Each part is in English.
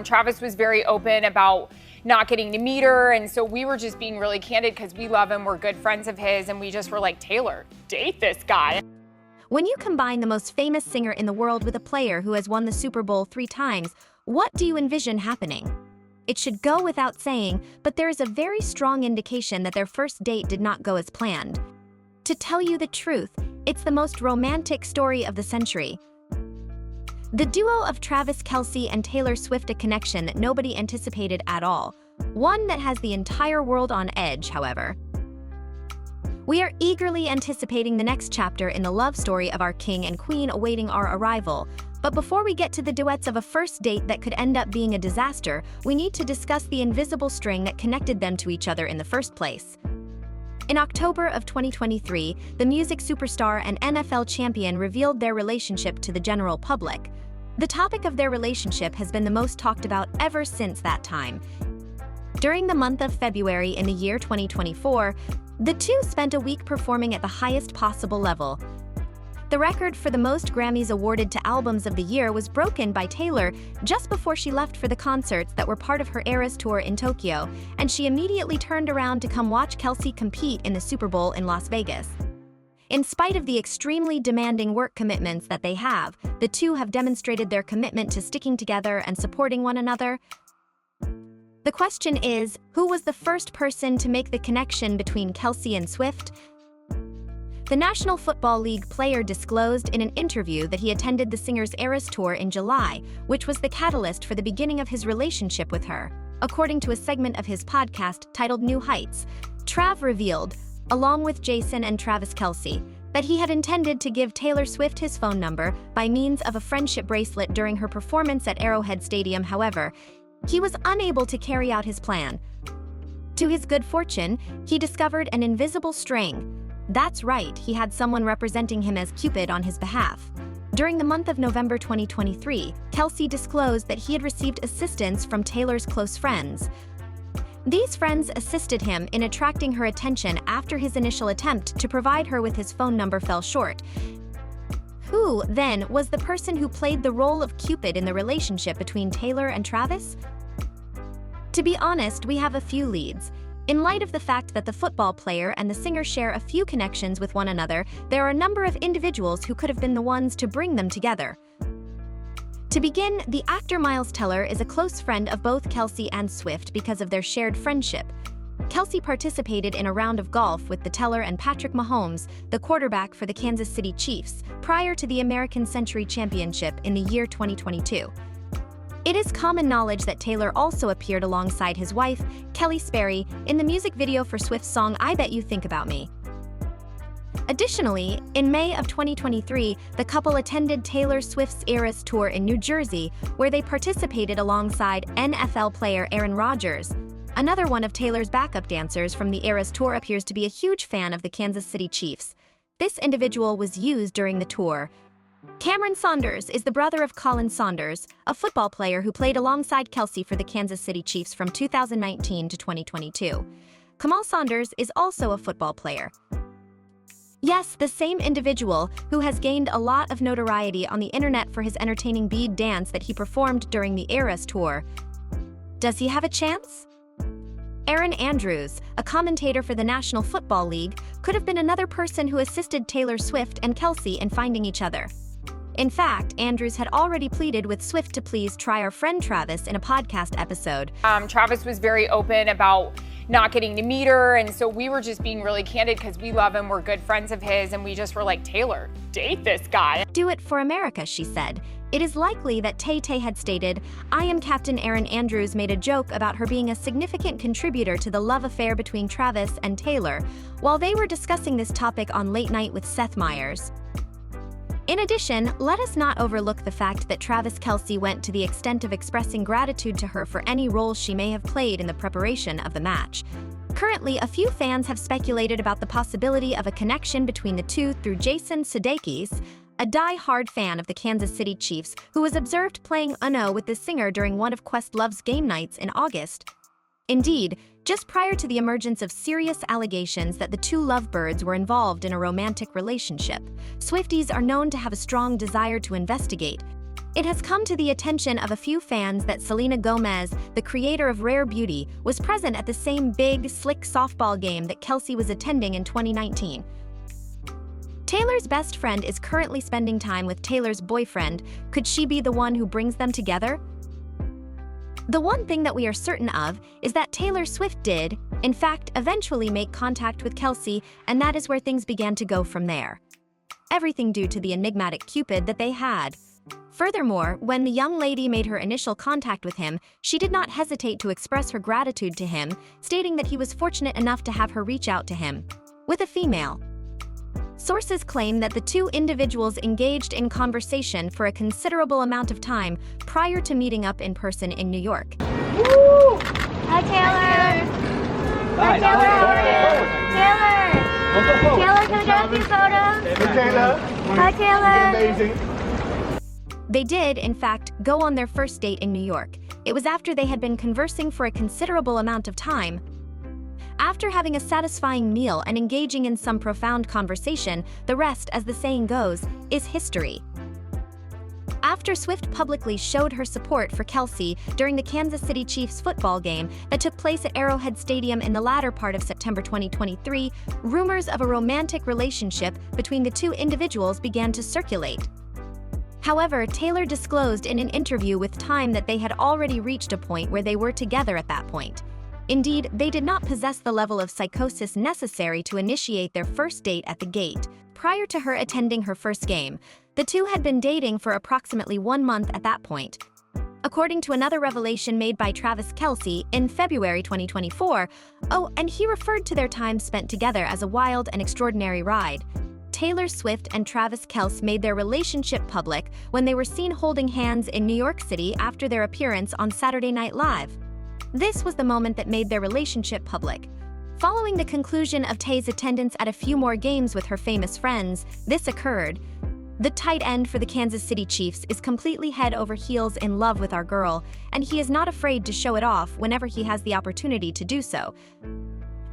Travis was very open about not getting to meet her, and so we were just being really candid because we love him, we're good friends of his, and we just were like, Taylor, date this guy. When you combine the most famous singer in the world with a player who has won the Super Bowl 3 times, what do you envision happening? It should go without saying, but there is a very strong indication that their first date did not go as planned. To tell you the truth, it's the most romantic story of the century. The duo of Travis Kelsey and Taylor Swift, a connection that nobody anticipated at all. One that has the entire world on edge, however. We are eagerly anticipating the next chapter in the love story of our king and queen awaiting our arrival. But before we get to the duets of a first date that could end up being a disaster, we need to discuss the invisible string that connected them to each other in the first place. In October of 2023, the music superstar and NFL champion revealed their relationship to the general public. The topic of their relationship has been the most talked about ever since that time. During the month of February in the year 2024, the two spent a week performing at the highest possible level. The record for the most Grammys awarded to albums of the year was broken by Taylor just before she left for the concerts that were part of her Eras Tour in Tokyo, and she immediately turned around to come watch Kelce compete in the Super Bowl in Las Vegas. In spite of the extremely demanding work commitments that they have, the two have demonstrated their commitment to sticking together and supporting one another. The question is, who was the first person to make the connection between Kelce and Swift? The National Football League player disclosed in an interview that he attended the singer's Eras Tour in July, which was the catalyst for the beginning of his relationship with her. According to a segment of his podcast titled New Heights, Trav revealed, along with Jason and Travis Kelsey, that he had intended to give Taylor Swift his phone number by means of a friendship bracelet during her performance at Arrowhead Stadium. However, he was unable to carry out his plan. To his good fortune, he discovered an invisible string. That's right, he had someone representing him as Cupid on his behalf. During the month of November 2023, Kelce disclosed that he had received assistance from Taylor's close friends. These friends assisted him in attracting her attention after his initial attempt to provide her with his phone number fell short. Who, then, was the person who played the role of Cupid in the relationship between Taylor and Travis? To be honest, we have a few leads. In light of the fact that the football player and the singer share a few connections with one another, there are a number of individuals who could have been the ones to bring them together. To begin, the actor Miles Teller is a close friend of both Kelce and Swift because of their shared friendship. Kelce participated in a round of golf with the Teller and Patrick Mahomes, the quarterback for the Kansas City Chiefs, prior to the American Century Championship in the year 2022. It is common knowledge that Taylor also appeared alongside his wife, Kelly Sperry, in the music video for Swift's song I Bet You Think About Me. Additionally, in May of 2023, the couple attended Taylor Swift's Eras Tour in New Jersey, where they participated alongside NFL player Aaron Rodgers. Another one of Taylor's backup dancers from the Eras Tour appears to be a huge fan of the Kansas City Chiefs. This individual was used during the tour. Cameron Saunders is the brother of Colin Saunders, a football player who played alongside Kelce for the Kansas City Chiefs from 2019 to 2022. Kamal Saunders is also a football player. Yes, the same individual who has gained a lot of notoriety on the internet for his entertaining bead dance that he performed during the Eras Tour. Does he have a chance? Aaron Andrews, a commentator for the National Football League, could have been another person who assisted Taylor Swift and Kelce in finding each other. In fact, Andrews had already pleaded with Swift to please try our friend Travis in a podcast episode. Travis was very open about not getting to meet her, and so we were just being really candid because we love him, we're good friends of his, and we just were like, Taylor, date this guy. Do it for America, she said. It is likely that Tay-Tay had stated, I am Captain Aaron Andrews made a joke about her being a significant contributor to the love affair between Travis and Taylor, while they were discussing this topic on Late Night with Seth Meyers. In addition, let us not overlook the fact that Travis Kelsey went to the extent of expressing gratitude to her for any role she may have played in the preparation of the match. Currently, a few fans have speculated about the possibility of a connection between the two through Jason Sudeikis, a die-hard fan of the Kansas City Chiefs who was observed playing Uno with the singer during one of Questlove's game nights in August. Indeed, just prior to the emergence of serious allegations that the two lovebirds were involved in a romantic relationship, Swifties are known to have a strong desire to investigate. It has come to the attention of a few fans that Selena Gomez, the creator of Rare Beauty, was present at the same big, slick softball game that Kelce was attending in 2019. Taylor's best friend is currently spending time with Taylor's boyfriend. Could she be the one who brings them together? The one thing that we are certain of is that Taylor Swift did, in fact, eventually make contact with Kelce, and that is where things began to go from there. Everything due to the enigmatic Cupid that they had. Furthermore, when the young lady made her initial contact with him, she did not hesitate to express her gratitude to him, stating that he was fortunate enough to have her reach out to him with a female. Sources claim that the two individuals engaged in conversation for a considerable amount of time prior to meeting up in person in New York. Woo! Hi, Taylor. Hi, Taylor. How are you? Taylor. Taylor, can we get a few photos? Hey, Taylor. Hi, Taylor. Amazing. They did, in fact, go on their first date in New York. It was after they had been conversing for a considerable amount of time. After having a satisfying meal and engaging in some profound conversation, the rest, as the saying goes, is history. After Swift publicly showed her support for Kelce during the Kansas City Chiefs football game that took place at Arrowhead Stadium in the latter part of September 2023, rumors of a romantic relationship between the two individuals began to circulate. However, Taylor disclosed in an interview with Time that they had already reached a point where they were together at that point. Indeed, they did not possess the level of psychosis necessary to initiate their first date at the gate. Prior to her attending her first game, the two had been dating for approximately 1 month at that point. According to another revelation made by Travis Kelsey in February 2024, and he referred to their time spent together as a wild and extraordinary ride. Taylor Swift and Travis Kelsey made their relationship public when they were seen holding hands in New York City after their appearance on Saturday Night Live. This was the moment that made their relationship public. Following the conclusion of Tay's attendance at a few more games with her famous friends, this occurred. The tight end for the Kansas City Chiefs is completely head over heels in love with our girl, and he is not afraid to show it off whenever he has the opportunity to do so.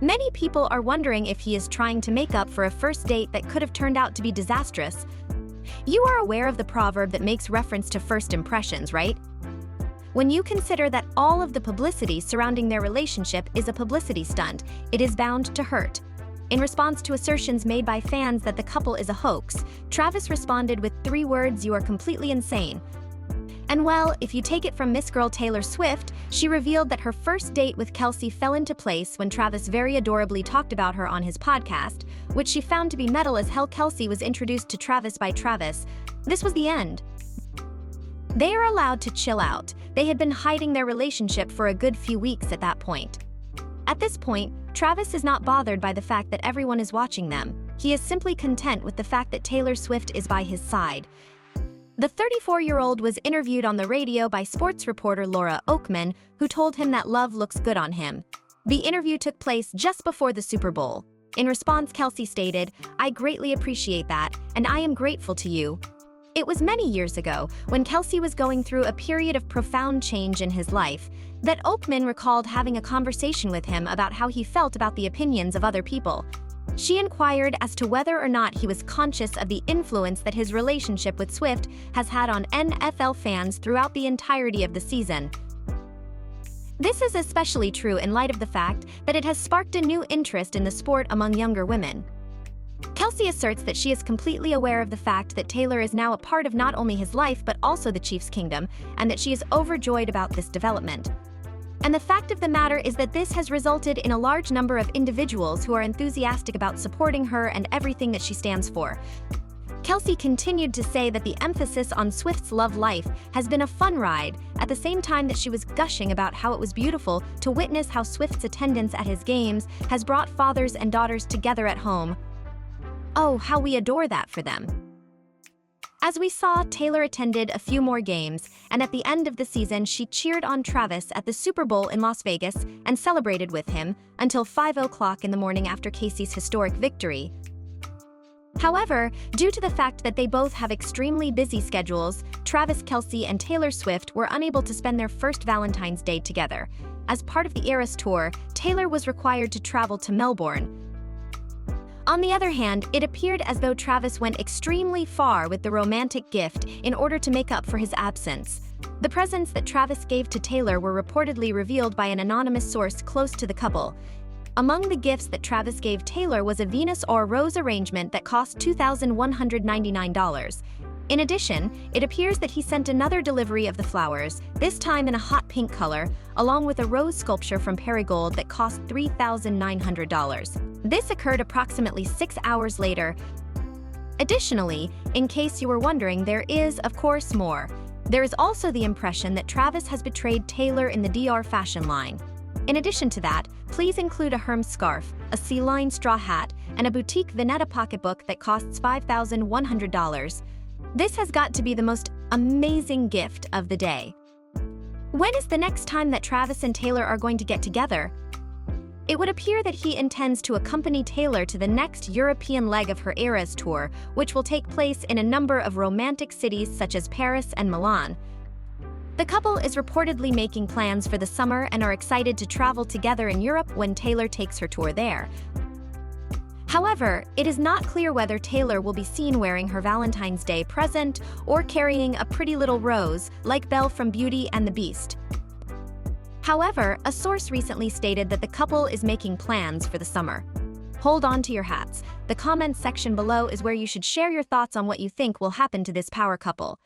Many people are wondering if he is trying to make up for a first date that could have turned out to be disastrous. You are aware of the proverb that makes reference to first impressions, right? When you consider that all of the publicity surrounding their relationship is a publicity stunt, it is bound to hurt. In response to assertions made by fans that the couple is a hoax, Travis responded with 3 words: "You are completely insane." And well, if you take it from Miss Girl Taylor Swift, she revealed that her first date with Kelce fell into place when Travis very adorably talked about her on his podcast, which she found to be metal as hell. Kelce was introduced to Travis by Travis. This was the end. They are allowed to chill out. They had been hiding their relationship for a good few weeks at that point. At this point, Travis is not bothered by the fact that everyone is watching them. He is simply content with the fact that Taylor Swift is by his side. The 34-year-old was interviewed on the radio by sports reporter Laura Oakman, who told him that love looks good on him. The interview took place just before the Super Bowl. In response, Kelce stated, "I greatly appreciate that, and I am grateful to you." It was many years ago, when Kelce was going through a period of profound change in his life, that Oakman recalled having a conversation with him about how he felt about the opinions of other people. She inquired as to whether or not he was conscious of the influence that his relationship with Swift has had on NFL fans throughout the entirety of the season. This is especially true in light of the fact that it has sparked a new interest in the sport among younger women. Kelce asserts that she is completely aware of the fact that Taylor is now a part of not only his life but also the Chiefs' kingdom, and that she is overjoyed about this development. And the fact of the matter is that this has resulted in a large number of individuals who are enthusiastic about supporting her and everything that she stands for. Kelce continued to say that the emphasis on Swift's love life has been a fun ride, at the same time that she was gushing about how it was beautiful to witness how Swift's attendance at his games has brought fathers and daughters together at home. Oh, how we adore that for them. As we saw, Taylor attended a few more games, and at the end of the season, she cheered on Travis at the Super Bowl in Las Vegas and celebrated with him until 5 o'clock in the morning after Casey's historic victory. However, due to the fact that they both have extremely busy schedules, Travis Kelsey and Taylor Swift were unable to spend their first Valentine's Day together. As part of the ErasTour, Taylor was required to travel to Melbourne. On the other hand, it appeared as though Travis went extremely far with the romantic gift in order to make up for his absence. The presents that Travis gave to Taylor were reportedly revealed by an anonymous source close to the couple. Among the gifts that Travis gave Taylor was a Venus or rose arrangement that cost $2,199. In addition, it appears that he sent another delivery of the flowers, this time in a hot pink color, along with a rose sculpture from Perigold that cost $3,900. This occurred approximately 6 hours later. Additionally, in case you were wondering, there is, of course, more. There is also the impression that Travis has betrayed Taylor in the DR fashion line. In addition to that, please include a Hermes scarf, a sea-lined straw hat, and a boutique Veneta pocketbook that costs $5,100. This has got to be the most amazing gift of the day. When is the next time that Travis and Taylor are going to get together? It would appear that he intends to accompany Taylor to the next European leg of her Eras tour, which will take place in a number of romantic cities such as Paris and Milan. The couple is reportedly making plans for the summer and are excited to travel together in Europe when Taylor takes her tour there. However, it is not clear whether Taylor will be seen wearing her Valentine's Day present or carrying a pretty little rose like Belle from Beauty and the Beast. However, a source recently stated that the couple is making plans for the summer. Hold on to your hats. The comments section below is where you should share your thoughts on what you think will happen to this power couple.